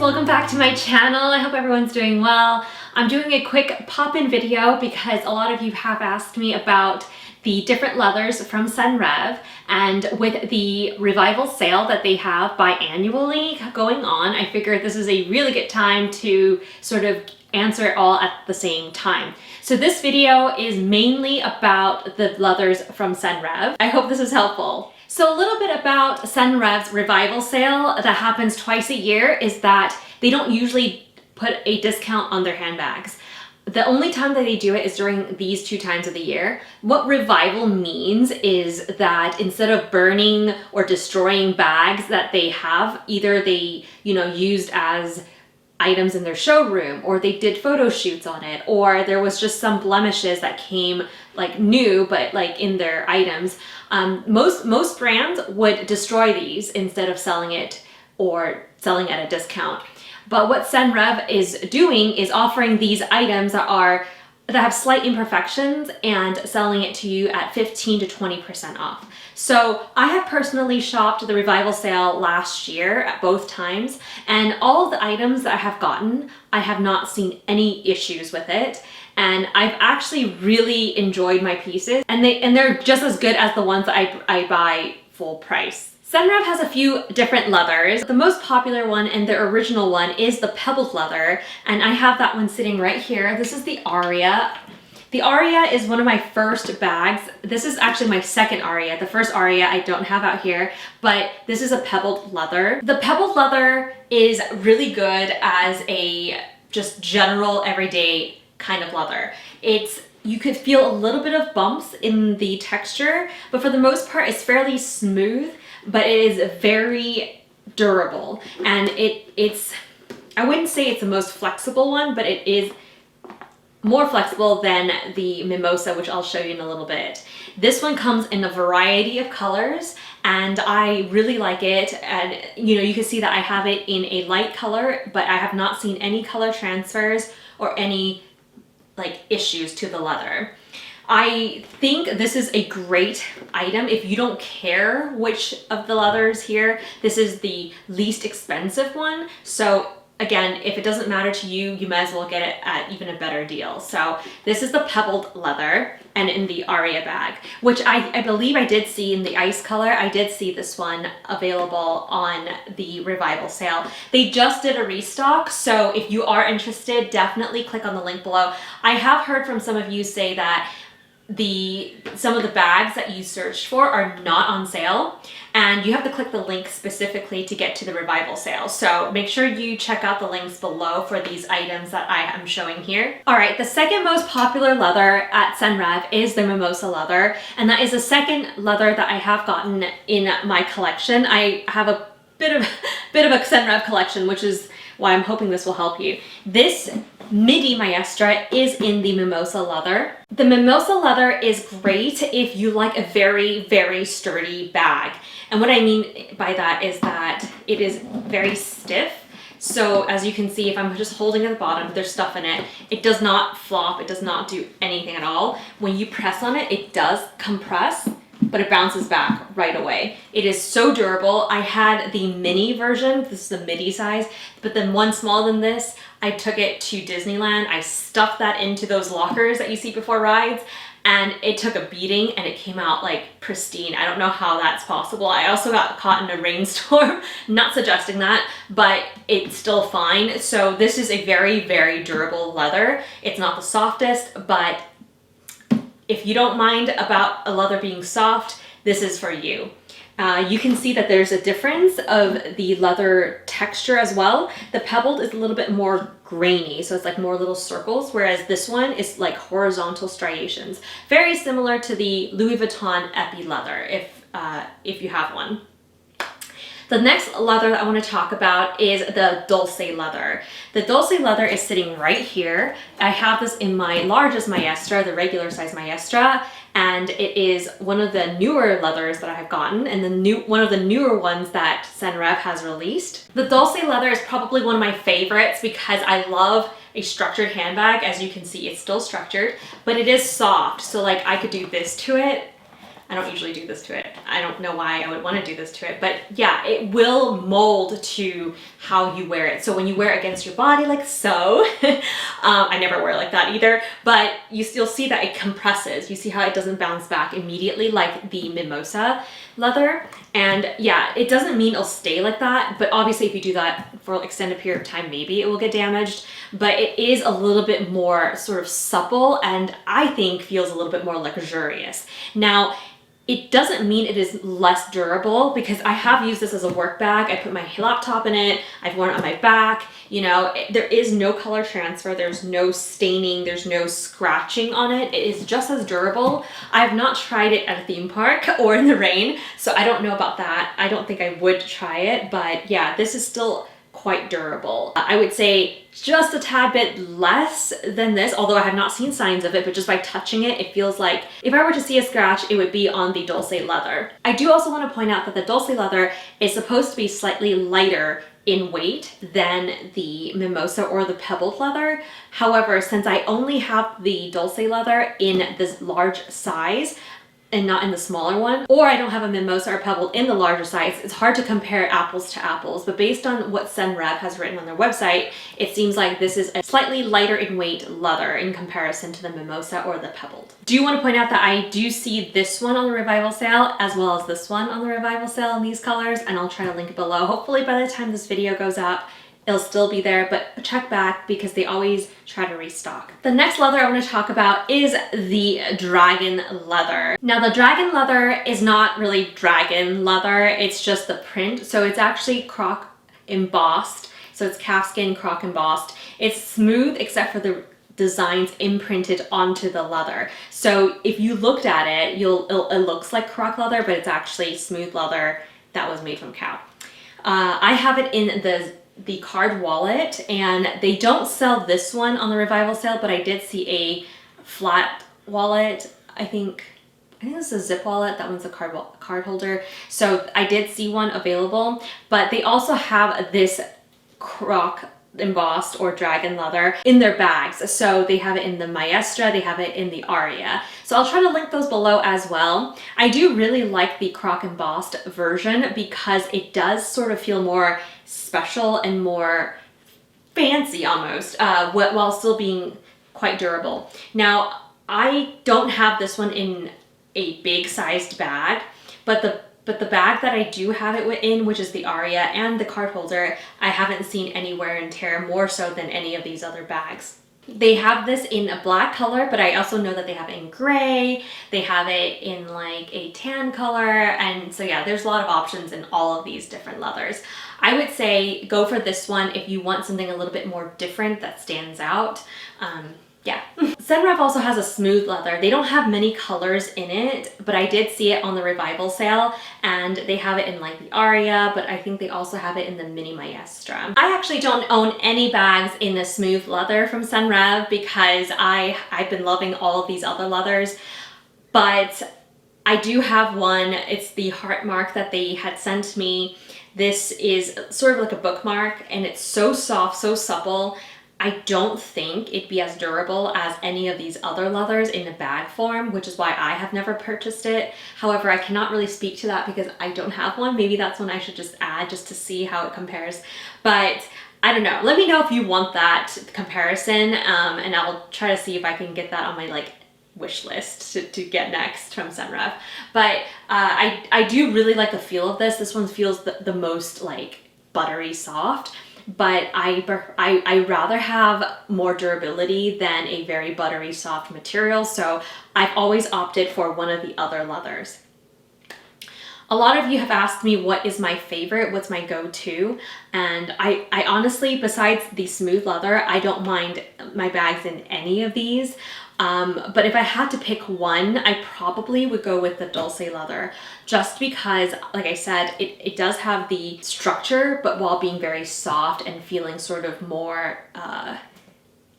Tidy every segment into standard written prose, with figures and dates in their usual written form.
welcome back to my channel. I hope everyone's doing well. I'm doing a quick pop-in video because a lot of you have asked me about the different leathers from Senreve, and with the revival sale that they have biannually going on, I figured this is a really good time to sort of answer it all at the same time. So this video is mainly about the leathers from Senreve. I hope this is helpful. So a little bit about Senreve's revival sale that happens twice a year is that they don't usually put a discount on their handbags. The only time that they do it is during these two times of the year. What revival means is that instead of burning or destroying bags that they have, either they, used as items in their showroom, or they did photo shoots on it, or there was just some blemishes that came like new but like in their items. Most brands would destroy these instead of selling it or selling at a discount. But what Senreve is doing is offering these items that have slight imperfections and selling it to you at 15 to 20% off. So I have personally shopped the revival sale last year at both times, and all of the items that I have gotten, I have not seen any issues with it. And I've actually really enjoyed my pieces, and they're just as good as the ones that I buy full price. Senreve has a few different leathers. The most popular one and the original one is the Pebbled leather, and I have that one sitting right here. This is the Aria. The Aria is one of my first bags. This is actually my second Aria. The first Aria I don't have out here, but this is a Pebbled leather. The Pebbled leather is really good as a just general everyday kind of leather. You could feel a little bit of bumps in the texture, but for the most part it's fairly smooth, but it is very durable, and I wouldn't say it's the most flexible one, but it is more flexible than the Mimosa, which I'll show you in a little bit. This one comes in a variety of colors, and I really like it. And you can see that I have it in a light color, but I have not seen any color transfers or any issues to the leather. I think this is a great item if you don't care which of the leathers here. This is the least expensive one. So again, if it doesn't matter to you, you might as well get it at even a better deal. So this is the Pebbled leather, and in the Aria bag, which I believe I did see in the ice color. I did see this one available on the revival sale. They just did a restock, so if you are interested, definitely click on the link below. I have heard from some of you say that some of the bags that you searched for are not on sale, and you have to click the link specifically to get to the revival sale. So make sure you check out the links below for these items that I am showing here. All right, the second most popular leather at Senreve is the Mimosa leather, and that is the second leather that I have gotten in my collection. I have a bit of a Senreve collection, which is why I'm hoping this will help you. This midi maestra is in the Mimosa leather. The Mimosa leather is great if you like a very, very sturdy bag. And what I mean by that is that it is very stiff. So as you can see, if I'm just holding at the bottom, there's stuff in it. It does not flop, it does not do anything at all. When you press on it, it does compress, but it bounces back right away. It is so durable. I had the mini version, this is the midi size, but then one smaller than this, I took it to Disneyland. I stuffed that into those lockers that you see before rides, and it took a beating and it came out like pristine. I don't know how that's possible. I also got caught in a rainstorm, not suggesting that, but it's still fine. So this is a very, very durable leather. It's not the softest, but if you don't mind about a leather being soft, this is for you. You can see that there's a difference of the leather texture as well. The Pebbled is a little bit more grainy, so it's like more little circles, whereas this one is like horizontal striations. Very similar to the Louis Vuitton Epi leather, if you have one. The next leather that I want to talk about is the Dolce leather. The Dolce leather is sitting right here. I have this in my largest maestra, the regular size maestra, and it is one of the newer leathers that I have gotten, and one of the newer ones that Senreve has released. The Dolce leather is probably one of my favorites because I love a structured handbag. As you can see, it's still structured, but it is soft. So like I could do this to it. I don't usually do this to it. I don't know why I would want to do this to it, but yeah, it will mold to how you wear it. So when you wear it against your body like so, I never wear it like that either, but you'll see that it compresses. You see how it doesn't bounce back immediately like the Mimosa leather. And yeah, it doesn't mean it'll stay like that, but obviously if you do that for an extended period of time, maybe it will get damaged, but it is a little bit more sort of supple and I think feels a little bit more luxurious. Now, it doesn't mean it is less durable because I have used this as a work bag. I put my laptop in it. I've worn it on my back. You know, there is no color transfer. There's no staining. There's no scratching on it. It is just as durable. I have not tried it at a theme park or in the rain, so I don't know about that. I don't think I would try it, but yeah, this is still quite durable. I would say just a tad bit less than this, although I have not seen signs of it, but just by touching it, it feels like if I were to see a scratch, it would be on the Dolce leather. I do also want to point out that the Dolce leather is supposed to be slightly lighter in weight than the Mimosa or the Pebbled leather. However, since I only have the Dolce leather in this large size, and not in the smaller one, or I don't have a Mimosa or Pebbled in the larger size, it's hard to compare apples to apples, but based on what Senreve has written on their website, it seems like this is a slightly lighter in weight leather in comparison to the Mimosa or the Pebbled. Do want to point out that I do see this one on the Revival Sale as well as this one on the Revival Sale in these colors, and I'll try to link it below. Hopefully by the time this video goes up, it'll still be there, but check back because they always try to restock. The next leather I want to talk about is the dragon leather. Now the dragon leather is not really dragon leather, it's just the print. So it's actually croc embossed. So it's calfskin croc embossed. It's smooth except for the designs imprinted onto the leather. So if you looked at it, it looks like croc leather, but it's actually smooth leather that was made from cow. I have it in the card wallet, and they don't sell this one on the Revival Sale, but I did see a flat wallet. I think this is a zip wallet. That one's a card holder. So I did see one available, but they also have this croc embossed or dragon leather in their bags. So they have it in the Maestra, they have it in the Aria. So I'll try to link those below as well. I do really like the croc embossed version because it does sort of feel more special and more fancy almost, while still being quite durable. Now, I don't have this one in a big sized bag, but the bag that I do have it in, which is the Aria and the card holder, I haven't seen any wear and tear more so than any of these other bags. They have this in a black color, but I also know that they have it in gray, they have it in like a tan color, and so yeah, there's a lot of options in all of these different leathers. I would say go for this one if you want something a little bit more different that stands out. Yeah. Senreve also has a smooth leather. They don't have many colors in it, but I did see it on the Revival Sale, and they have it in like the Aria, but I think they also have it in the Mini Maestra. I actually don't own any bags in the smooth leather from Senreve because I've been loving all of these other leathers, but I do have one. It's the heart mark that they had sent me. This is sort of like a bookmark, and it's so soft, so supple. I don't think it'd be as durable as any of these other leathers in a bag form, which is why I have never purchased it. However, I cannot really speak to that because I don't have one. Maybe that's one I should just add just to see how it compares. But I don't know. Let me know if you want that comparison, and I'll try to see if I can get that on my like wish list to get next from Senreve. But I do really like the feel of this. This one feels the most like buttery soft. But I rather have more durability than a very buttery soft material, so I've always opted for one of the other leathers. A lot of you have asked me what is my favorite, what's my go-to, and I honestly, besides the smooth leather, I don't mind my bags in any of these. But if I had to pick one, I probably would go with the Dolce leather, just because, like I said, it does have the structure, but while being very soft and feeling sort of more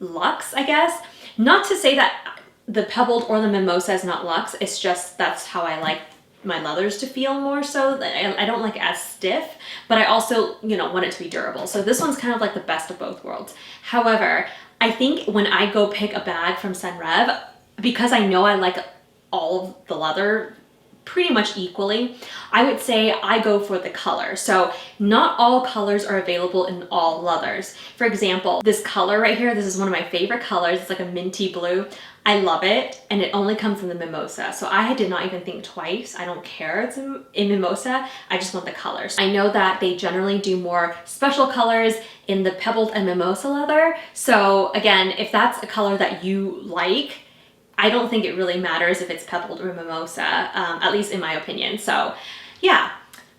luxe, I guess. Not to say that the Pebbled or the Mimosa is not luxe, it's just that's how I like my leathers to feel more so. I don't like it as stiff, but I also, you know, want it to be durable. So this one's kind of like the best of both worlds. However, I think when I go pick a bag from Senreve, because I know I like all of the leather pretty much equally. I would say I go for the color. So not all colors are available in all leathers. For example, this color right here, this is one of my favorite colors. It's like a minty blue. I love it, and it only comes in the Mimosa. So I did not even think twice. I don't care it's in Mimosa. I just want the colors. I know that they generally do more special colors in the Pebbled and Mimosa leather. So again, if that's a color that you like, I don't think it really matters if it's Pebbled or Mimosa, at least in my opinion. So yeah,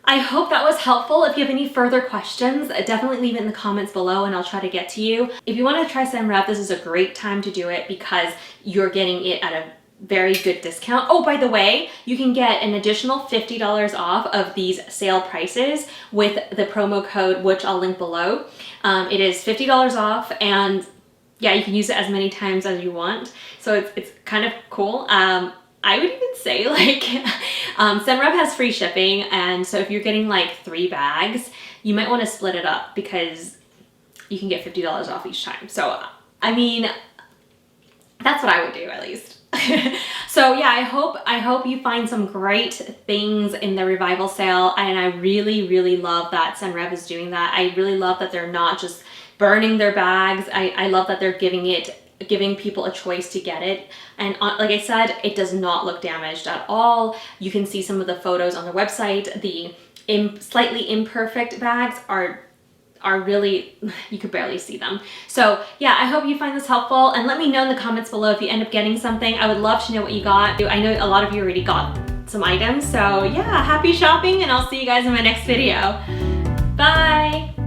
I hope that was helpful. If you have any further questions, definitely leave it in the comments below and I'll try to get to you. If you want to try Senreve, this is a great time to do it because you're getting it at a very good discount. Oh, by the way, you can get an additional $50 off of these sale prices with the promo code, which I'll link below. It is $50 off, and yeah, you can use it as many times as you want. So it's kind of cool. I would even say like Senreve has free shipping, and so if you're getting like 3 bags, you might want to split it up because you can get $50 off each time. So I mean, that's what I would do at least. So yeah, I hope you find some great things in the revival sale, and I really love that Senreve is doing that. I really love that they're not just burning their bags. I love that they're giving people a choice to get it, and like I said, it does not look damaged at all. You can see some of the photos on their website. The slightly imperfect bags are really, you could barely see them. So yeah, I hope you find this helpful, and let me know in the comments below if you end up getting something. I would love to know what you got. I know a lot of you already got some items, so yeah, happy shopping, and I'll see you guys in my next video. Bye!